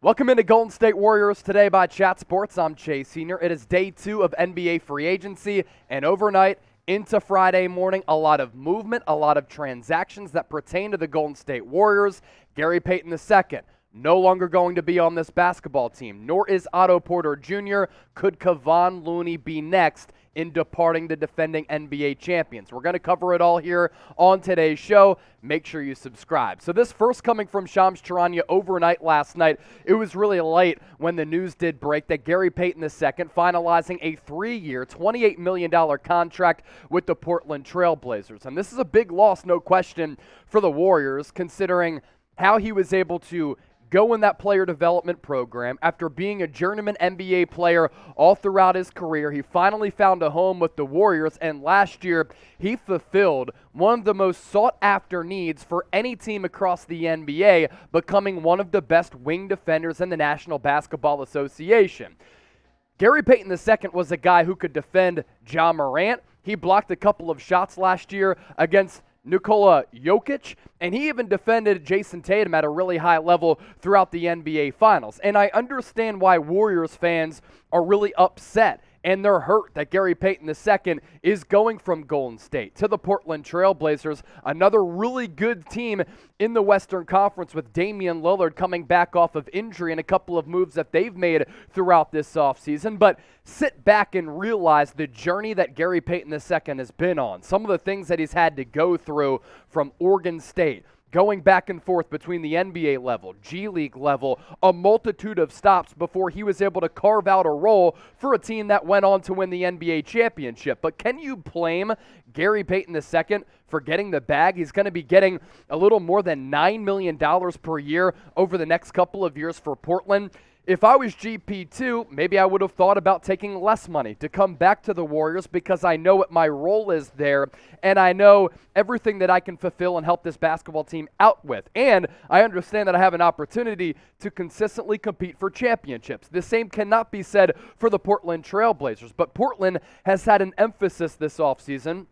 Welcome into Golden State Warriors Today by Chat Sports. I'm Chase Sr. It is day 2 of NBA free agency, and overnight into Friday morning, a lot of movement, a lot of transactions that pertain to the Golden State Warriors. Gary Payton II no longer going to be on this basketball team, nor is Otto Porter Jr. Could Kevon Looney be next in departing the defending NBA champions? We're going to cover it all here on today's show. Make sure you subscribe. So this first coming from Shams Charania overnight last night. It was really late when the news did break that Gary Payton II finalizing a 3-year, $28 million contract with the Portland Trailblazers. And this is a big loss, no question, for the Warriors, considering how he was able to go in that player development program. After being a journeyman NBA player all throughout his career, he finally found a home with the Warriors, and last year he fulfilled one of the most sought-after needs for any team across the NBA, becoming one of the best wing defenders in the National Basketball Association. Gary Payton II was a guy who could defend Ja Morant. He blocked a couple of shots last year against Nikola Jokic, and he even defended Jason Tatum at a really high level throughout the NBA Finals. And I understand why Warriors fans are really upset and they're hurt that Gary Payton II is going from Golden State to the Portland Trailblazers, another really good team in the Western Conference with Damian Lillard coming back off of injury and a couple of moves that they've made throughout this offseason. But sit back and realize the journey that Gary Payton II has been on, some of the things that he's had to go through from Oregon State, going back and forth between the NBA level, G League level, a multitude of stops before he was able to carve out a role for a team that went on to win the NBA championship. But can you blame Gary Payton II for getting the bag? He's going to be getting a little more than $9 million per year over the next couple of years for Portland. If I was GP2, maybe I would have thought about taking less money to come back to the Warriors because I know what my role is there, and I know everything that I can fulfill and help this basketball team out with. And I understand that I have an opportunity to consistently compete for championships. The same cannot be said for the Portland Trailblazers, but Portland has had an emphasis this offseason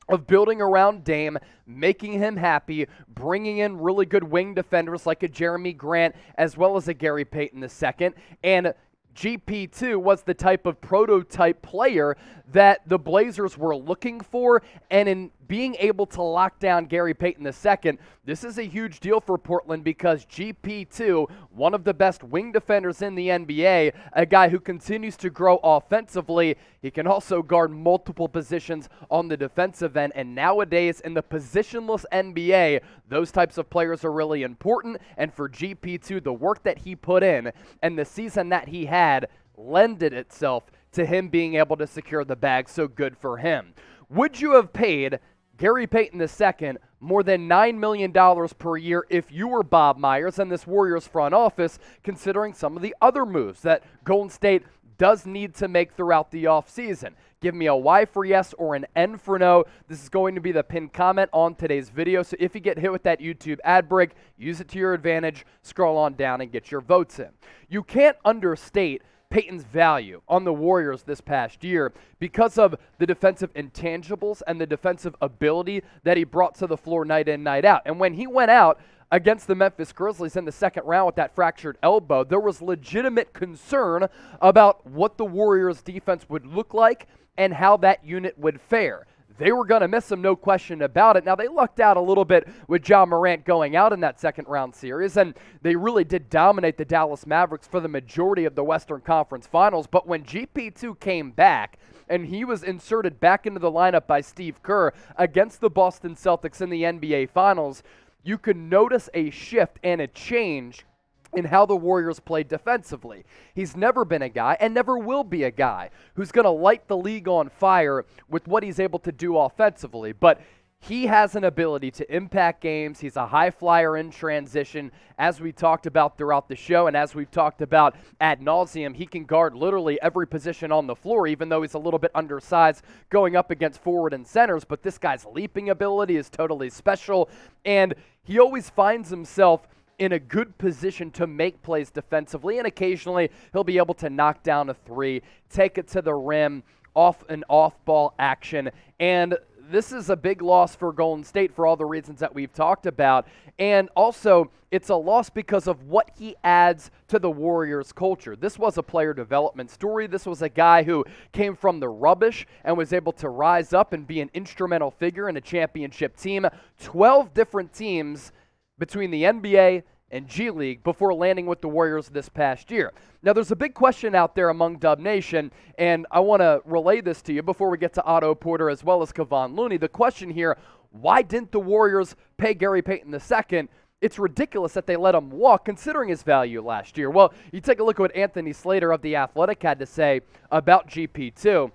of building around Dame, making him happy, bringing in really good wing defenders like a Jeremy Grant as well as a Gary Payton II. And GP2 was the type of prototype player that the Blazers were looking for, and in being able to lock down Gary Payton II, this is a huge deal for Portland because GP2, one of the best wing defenders in the NBA, a guy who continues to grow offensively, he can also guard multiple positions on the defensive end, and nowadays in the positionless NBA, those types of players are really important, and for GP2, the work that he put in and the season that he had lended itself to him being able to secure the bag, so good for him. Would you have paid Gary Payton II more than $9 million per year if you were Bob Myers and this Warriors front office, considering some of the other moves that Golden State does need to make throughout the offseason? Give me a Y for yes or an N for no. This is going to be the pinned comment on today's video, so if you get hit with that YouTube ad break, use it to your advantage, scroll on down and get your votes in. You can't understate Payton's value on the Warriors this past year because of the defensive intangibles and the defensive ability that he brought to the floor night in, night out. And when he went out against the Memphis Grizzlies in the second round with that fractured elbow, there was legitimate concern about what the Warriors' defense would look like and how that unit would fare. They were going to miss him, no question about it. Now, they lucked out a little bit with Ja Morant going out in that second-round series, and they really did dominate the Dallas Mavericks for the majority of the Western Conference Finals. But when GP2 came back and he was inserted back into the lineup by Steve Kerr against the Boston Celtics in the NBA Finals, you could notice a shift and a change in how the Warriors play defensively. He's never been a guy, and never will be a guy, who's going to light the league on fire with what he's able to do offensively. But he has an ability to impact games. He's a high flyer in transition, as we talked about throughout the show, and as we've talked about ad nauseum, he can guard literally every position on the floor, even though he's a little bit undersized going up against forward and centers. But this guy's leaping ability is totally special, and he always finds himself in a good position to make plays defensively, and occasionally he'll be able to knock down a three, take it to the rim, off an off-ball action, and this is a big loss for Golden State for all the reasons that we've talked about. And also, it's a loss because of what he adds to the Warriors culture. This was a player development story. This was a guy who came from the rubbish and was able to rise up and be an instrumental figure in a championship team. 12 different teams between the NBA and G League before landing with the Warriors this past year. Now, there's a big question out there among Dub Nation, and I want to relay this to you before we get to Otto Porter as well as Kevon Looney. The question here, why didn't the Warriors pay Gary Payton II? It's ridiculous that they let him walk, considering his value last year. Well, you take a look at what Anthony Slater of The Athletic had to say about GP2.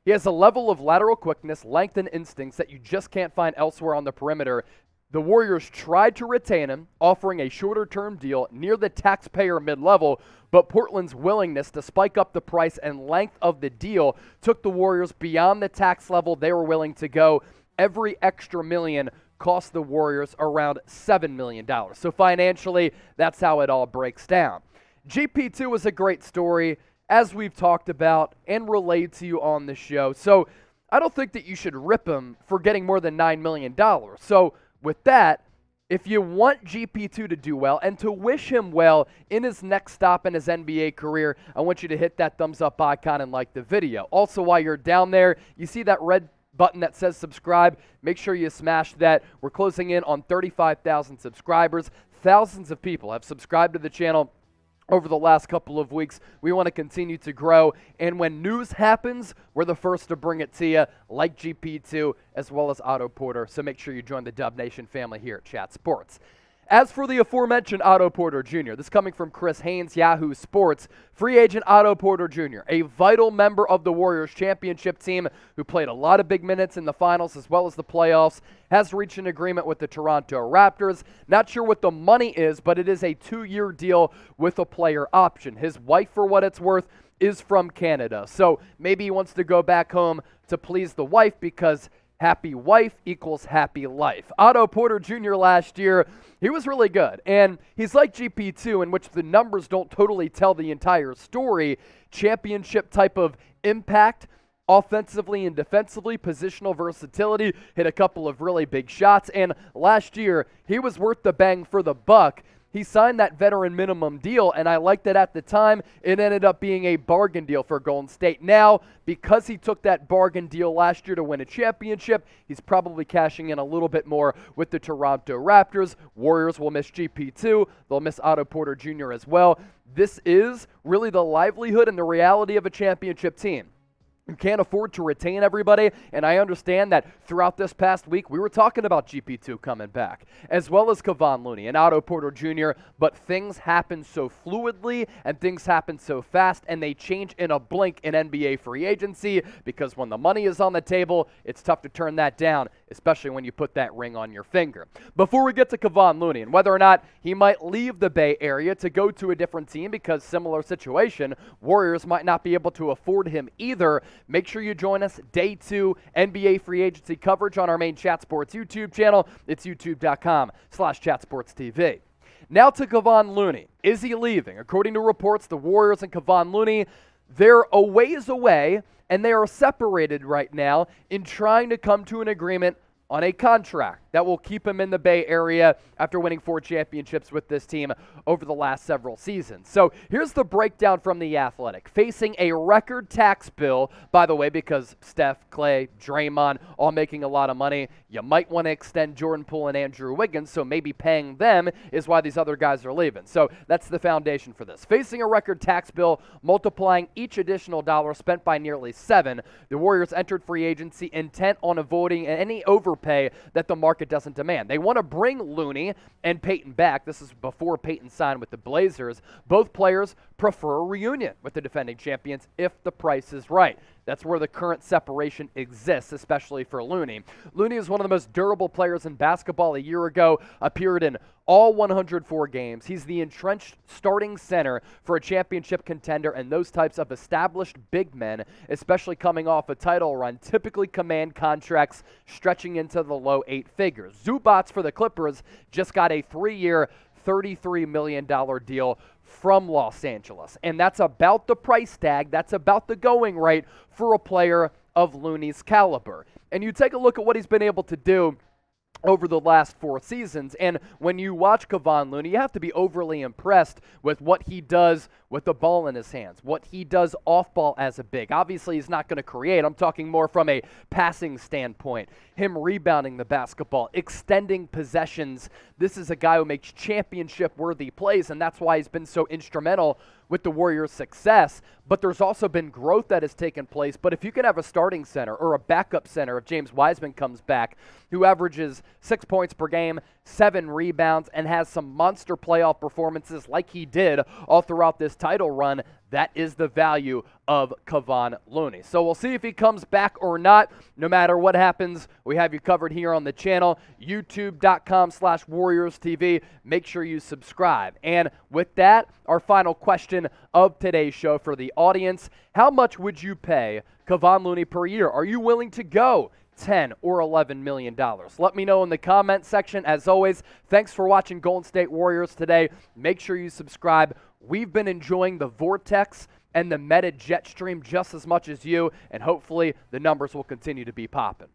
He has a level of lateral quickness, length, and instincts that you just can't find elsewhere on the perimeter. The Warriors tried to retain him, offering a shorter-term deal near the taxpayer mid-level, but Portland's willingness to spike up the price and length of the deal took the Warriors beyond the tax level they were willing to go. Every extra million cost the Warriors around $7 million. So financially, that's how it all breaks down. GP2 was a great story, as we've talked about and relayed to you on the show. So I don't think that you should rip him for getting more than $9 million. So with that, if you want GP2 to do well and to wish him well in his next stop in his NBA career, I want you to hit that thumbs up icon and like the video. Also, while you're down there, you see that red button that says subscribe. Make sure you smash that. We're closing in on 35,000 subscribers. Thousands of people have subscribed to the channel over the last couple of weeks. We want to continue to grow, and when news happens, we're the first to bring it to you, like GP2 as well as Otto Porter. So make sure you join the Dub Nation family here at Chat Sports. As for the aforementioned Otto Porter Jr., this coming from Chris Haynes, Yahoo Sports, free agent Otto Porter Jr., a vital member of the Warriors championship team who played a lot of big minutes in the finals as well as the playoffs, has reached an agreement with the Toronto Raptors. Not sure what the money is, but it is a 2-year deal with a player option. His wife, for what it's worth, is from Canada. So maybe he wants to go back home to please the wife because happy wife equals happy life. Otto Porter Jr. last year, he was really good. And he's like GP2, in which the numbers don't totally tell the entire story. Championship type of impact, offensively and defensively, positional versatility, hit a couple of really big shots. And last year, he was worth the bang for the buck. He signed that veteran minimum deal, and I liked it at the time. It ended up being a bargain deal for Golden State. Now, because he took that bargain deal last year to win a championship, he's probably cashing in a little bit more with the Toronto Raptors. Warriors will miss GP2. They'll miss Otto Porter Jr. as well. This is really the livelihood and the reality of a championship team. You can't afford to retain everybody, and I understand that throughout this past week, we were talking about GP2 coming back, as well as Kevon Looney and Otto Porter Jr., but things happen so fluidly, and things happen so fast, and they change in a blink in NBA free agency, because when the money is on the table, it's tough to turn that down, especially when you put that ring on your finger. Before we get to Kevon Looney, and whether or not he might leave the Bay Area to go to a different team, because similar situation, Warriors might not be able to afford him either. Make sure you join us day 2 NBA free agency coverage on our main Chat Sports YouTube channel. It's youtube.com/chatsportstv. Now to Kevon Looney. Is he leaving? According to reports, the Warriors and Kevon Looney, they're a ways away, and they are separated right now in trying to come to an agreement on a contract that will keep him in the Bay Area after winning 4 championships with this team over the last several seasons. So here's the breakdown from The Athletic. Facing a record tax bill, by the way, because Steph, Clay, Draymond, all making a lot of money, you might want to extend Jordan Poole and Andrew Wiggins, so maybe paying them is why these other guys are leaving. So that's the foundation for this. Facing a record tax bill, multiplying each additional dollar spent by nearly 7, the Warriors entered free agency intent on avoiding any overpay that the market doesn't demand. They want to bring Looney and Payton back. This is before Payton signed with the Blazers. Both players prefer a reunion with the defending champions if the price is right. That's where the current separation exists, especially for Looney. Looney is one of the most durable players in basketball. A year ago, appeared in all 104 games. He's the entrenched starting center for a championship contender, and those types of established big men, especially coming off a title run, typically command contracts stretching into the low 8 figures. Zubats for the Clippers just got a 3-year, $33 million deal from Los Angeles. And that's about the price tag. That's about the going rate for a player of Looney's caliber. And you take a look at what he's been able to do over the last 4 seasons. And when you watch Kevon Looney, you have to be overly impressed with what he does with the ball in his hands, what he does off ball as a big. Obviously, he's not going to create. I'm talking more from a passing standpoint, him rebounding the basketball, extending possessions. This is a guy who makes championship-worthy plays, and that's why he's been so instrumental with the Warriors' success. But there's also been growth that has taken place. But if you can have a starting center or a backup center, if James Wiseman comes back, who averages 6 points per game, 7 rebounds, and has some monster playoff performances like he did all throughout this title run, that is the value of Kevon Looney. So we'll see if he comes back or not. No matter what happens, we have you covered here on the channel, youtube.com/WarriorsTV. Make sure you subscribe. And with that, our final question of today's show for the audience: how much would you pay Kevon Looney per year? Are you willing to go 10 or $11 million? Let me know in the comment section. As always, thanks for watching Golden State Warriors today. Make sure you subscribe. We've been enjoying the Vortex and the Meta jet stream just as much as you, and hopefully the numbers will continue to be popping.